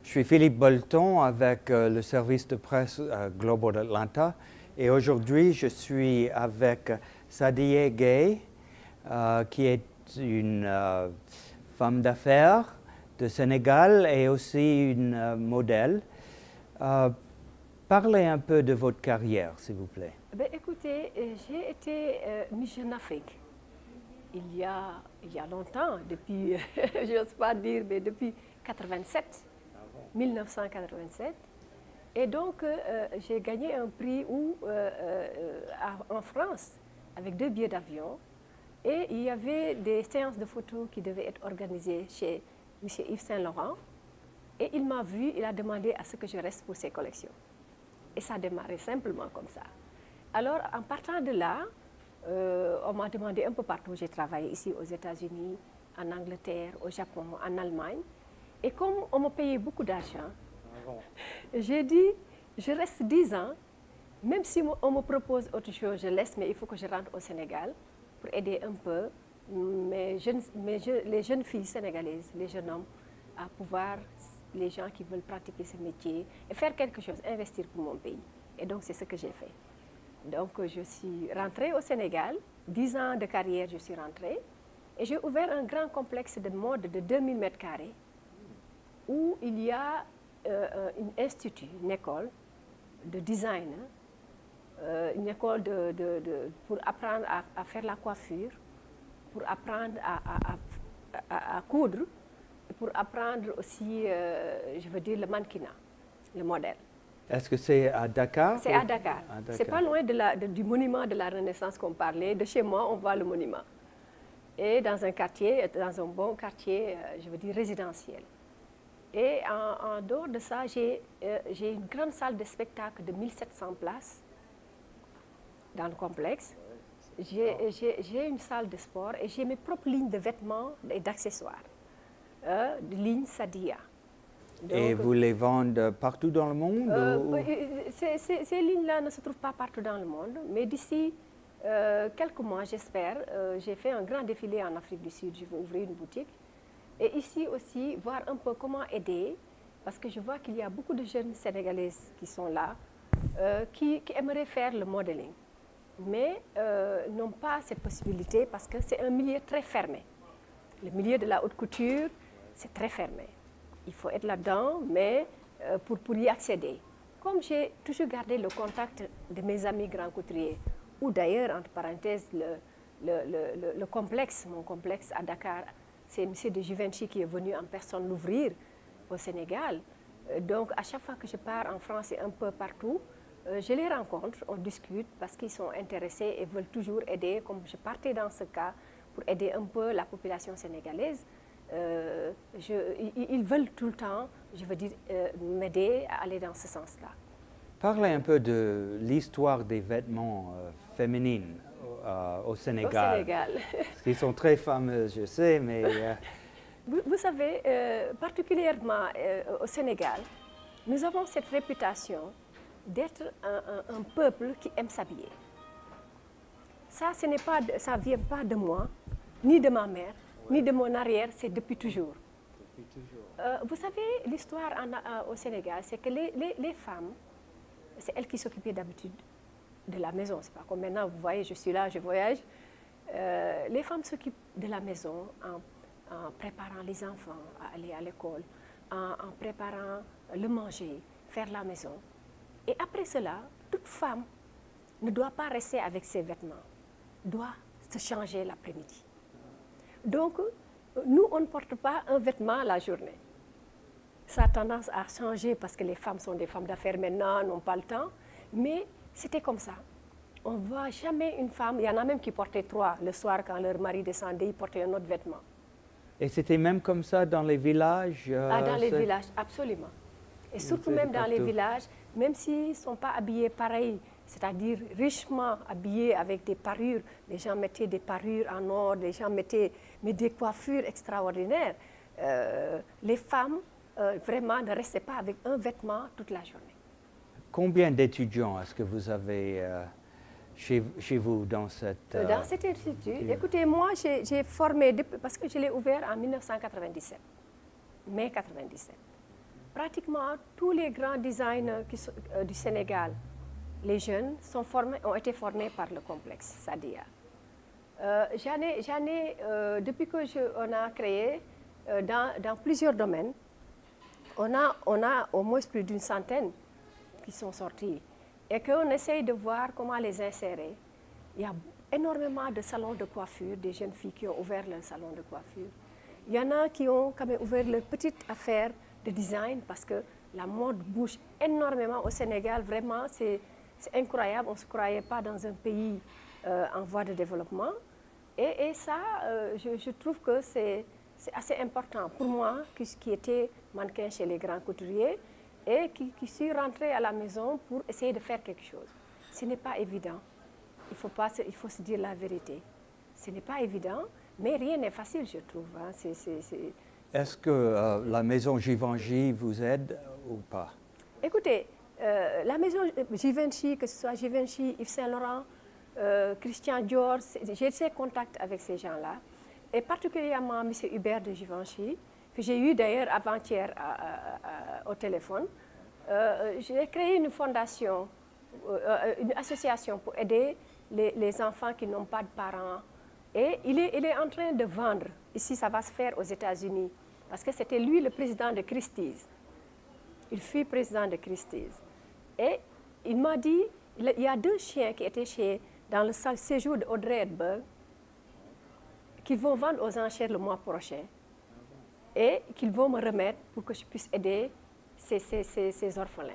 Je suis Philippe Bolton avec le service de presse Global Atlanta et aujourd'hui je suis avec Sadiye Gueye qui est une femme d'affaires de Sénégal et aussi une modèle. Parlez un peu de votre carrière, s'il vous plaît. Ben, écoutez, j'ai été Miss Jeune Afrique il y a longtemps, depuis, je n'ose pas dire, mais depuis 1987. Et donc, j'ai gagné un prix en France, avec 2 billets d'avion. Et il y avait des séances de photos qui devaient être organisées chez M. Yves Saint-Laurent. Et il m'a vu, il a demandé à ce que je reste pour ses collections. Et ça a démarré simplement comme ça. Alors, en partant de là, on m'a demandé un peu partout. J'ai travaillé ici aux États-Unis, en Angleterre, au Japon, en Allemagne. Et comme on me payait beaucoup d'argent, j'ai dit, je reste 10 ans. Même si on me propose autre chose, je laisse, mais il faut que je rentre au Sénégal pour aider un peu les jeunes filles sénégalaises, les jeunes hommes, à pouvoir, les gens qui veulent pratiquer ce métier, et faire quelque chose, investir pour mon pays. Et donc, c'est ce que j'ai fait. Donc, je suis rentrée au Sénégal, 10 ans de carrière, je suis rentrée, et j'ai ouvert un grand complexe de mode de 2000 m², où il y a un institut, une école de design, une école pour apprendre à faire la coiffure, pour apprendre à coudre, et pour apprendre aussi, je veux dire, le mannequinat, le modèle. Est-ce que c'est à Dakar? C'est à Dakar. C'est pas loin du monument de la Renaissance qu'on parlait. De chez moi, on voit le monument. Et dans un quartier, dans un bon quartier, je veux dire, résidentiel. Et en dehors de ça, j'ai une grande salle de spectacle de 1700 places dans le complexe. J'ai une salle de sport et j'ai mes propres lignes de vêtements et d'accessoires, de ligne Sadiya. Donc, et vous les vendez partout dans le monde? Ces lignes-là ne se trouvent pas partout dans le monde, mais d'ici quelques mois, j'espère, j'ai fait un grand défilé en Afrique du Sud, je vais ouvrir une boutique. Et ici aussi, voir un peu comment aider, parce que je vois qu'il y a beaucoup de jeunes Sénégalaises qui sont là, qui aimeraient faire le modeling, mais n'ont pas cette possibilité parce que c'est un milieu très fermé. Le milieu de la haute couture, c'est très fermé. Il faut être là-dedans, mais pour y accéder. Comme j'ai toujours gardé le contact de mes amis grands couturiers, ou d'ailleurs, entre parenthèses, le complexe, mon complexe à Dakar, c'est M. de Givenchy qui est venu en personne l'ouvrir au Sénégal. Donc, à chaque fois que je pars en France et un peu partout, je les rencontre, on discute parce qu'ils sont intéressés et veulent toujours aider, comme je partais dans ce cas, pour aider un peu la population sénégalaise. Ils veulent tout le temps, je veux dire, m'aider à aller dans ce sens-là. Parlez un peu de l'histoire des vêtements féminins au Sénégal. Au Sénégal. Ils sont très fameux, je sais, mais... Vous savez, particulièrement au Sénégal, nous avons cette réputation d'être un peuple qui aime s'habiller. Ça, ça ne vient pas de moi, ni de ma mère, ni de mon arrière, c'est depuis toujours. Vous savez, l'histoire au Sénégal, c'est que les femmes, c'est elles qui s'occupaient d'habitude de la maison. C'est pas comme maintenant, vous voyez, je suis là, je voyage. Les femmes s'occupent de la maison en préparant les enfants à aller à l'école, en préparant le manger, faire la maison. Et après cela, toute femme ne doit pas rester avec ses vêtements, doit se changer l'après-midi. Donc, nous, on ne porte pas un vêtement la journée. Ça a tendance à changer parce que les femmes sont des femmes d'affaires maintenant, n'ont pas le temps. Mais c'était comme ça. On ne voit jamais une femme, il y en a même qui portaient 3 le soir quand leur mari descendait, ils portaient un autre vêtement. Et c'était même comme ça dans les villages? Dans les villages, absolument. Et surtout même dans les villages, même s'ils ne sont pas habillés pareil, c'est-à-dire richement habillés avec des parures, les gens mettaient des parures en or, les gens mettaient des coiffures extraordinaires. Les femmes, vraiment, ne restaient pas avec un vêtement toute la journée. Combien d'étudiants est-ce que vous avez chez vous dans cette... Dans cet institut, écoutez, moi j'ai formé, parce que je l'ai ouvert en 1997, mai 97. pratiquement tous les grands designers du Sénégal, les jeunes, ont été formés par le complexe Sadia. Depuis que on a créé dans plusieurs domaines, on a au moins plus d'une centaine qui sont sortis et qu'on essaye de voir comment les insérer. Il y a énormément de salons de coiffure, des jeunes filles qui ont ouvert leur salon de coiffure. Il y en a qui ont quand même ouvert leur petite affaire de design parce que la mode bouge énormément au Sénégal. Vraiment, c'est incroyable. On ne se croyait pas dans un pays en voie de développement. Et ça, je trouve que c'est assez important pour moi, qui était mannequin chez les grands couturiers et qui suis rentrée à la maison pour essayer de faire quelque chose. Ce n'est pas évident. Il faut se dire la vérité. Ce n'est pas évident, mais rien n'est facile, je trouve. Hein. Est-ce que la maison Givenchy vous aide ou pas? Écoutez, la maison Givenchy, que ce soit Givenchy, Yves Saint Laurent, Christian Dior, j'ai ces contacts avec ces gens-là, et particulièrement M. Hubert de Givenchy, que j'ai eu d'ailleurs avant-hier au téléphone. J'ai créé une fondation, une association pour aider les enfants qui n'ont pas de parents. Et il est en train de vendre, ici ça va se faire aux États-Unis, parce que c'était lui le président de Christie's. Il fut président de Christie's. Et il m'a dit, il y a 2 chiens qui étaient dans le séjour d'Audrey Hepburn, qu'ils vont vendre aux enchères le mois prochain. Et qu'ils vont me remettre pour que je puisse aider ces orphelins.